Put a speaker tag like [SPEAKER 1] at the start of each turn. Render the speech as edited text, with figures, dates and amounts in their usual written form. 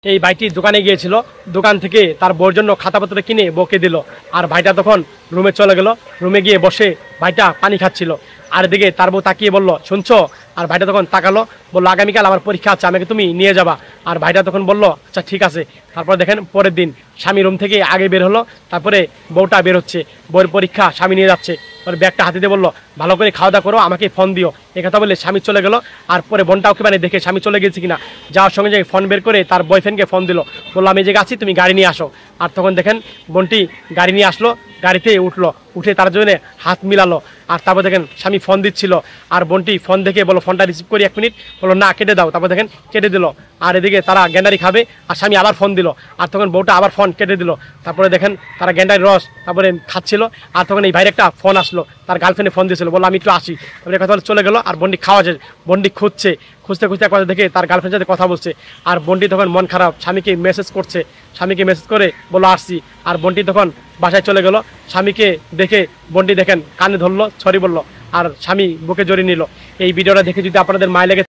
[SPEAKER 1] এই ভাইটি দোকানে গিয়েছিল, দোকান থেকে তার বউর জন্য খাতাপত্র কিনে বউকে দিল। আর ভাইটা তখন রুমে চলে গেল, রুমে গিয়ে বসে ভাইটা পানি খাচ্ছিল। আর এদিকে তার বউ তাকিয়ে বলল, শুনছো? আর ভাইটা তখন তাকালো, বললো, আগামীকাল আমার পরীক্ষা আছে, আমাকে তুমি নিয়ে যাবা। আর ভাইটা তখন বলল, আচ্ছা ঠিক আছে। তারপর দেখেন পরের দিন স্বামী রুম থেকে আগে বের হলো, তারপরে বউটা বের হচ্ছে, বউয়ের পরীক্ষা স্বামী নিয়ে যাচ্ছে। ওর ব্যাগটা হাতে দিয়ে বললো, ভালো করে খাওয়া দাওয়া করো, আমাকে ফোন দিও। এই কথা বলে স্বামী চলে গেল। আর পরে বোনটাও কি মানে দেখে স্বামী চলে গেছে কিনা, যাওয়ার সঙ্গে সঙ্গে ফোন বের করে তার বয়ফ্রেন্ডকে ফোন দিল, বললো আমি এই জায়গায় আছি, তুমি গাড়ি নিয়ে আসো। আর তখন দেখেন বোনটি গাড়ি নিয়ে আসলো, গাড়িতে উঠলো, উঠে তার জন্য হাত মিলালো। আর তারপর দেখেন স্বামী ফোন দিচ্ছিল, আর বোনটি ফোন দেখে বলো, ফোনটা রিসিভ করি 1 মিনিট, বলো না কেটে দাও। তারপর দেখেন কেটে দিল। আর এদিকে তারা গ্যান্ডারি খাবে, আর স্বামী আবার ফোন দিল, আর তখন বউটা আবার ফোন কেটে দিল। তারপরে দেখেন তারা গ্যান্ডারি রস তারপরে খাচ্ছিল। আর তখন এই ভাইয়ের একটা ফোন আসলো, তার গার্লফ্রেন্ডে ফোন দিয়েছিল, বললো আমি একটু আসি। তারপরে কথা বলে চলে গেল। আর বন্ডি খাওয়া যায়, বন্ডি খুঁজছে, খুঁজতে খুঁজতে কথা দেখে তার গার্লফ্রেন্ডের সাথে কথা বলছে। আর বন্ডি তখন মন খারাপ, স্বামীকে মেসেজ করছে, স্বামীকে মেসেজ করে বললো আসছি। আর বন্টি তখন বাসায় চলে গেল। স্বামীকে দেখে বন্টি দেখেন কানে ধরলো, সরি বললো, আর স্বামী বুকে জড়িয়ে নিল। এই ভিডিওটা দেখে যদি আপনাদের মায় লেগে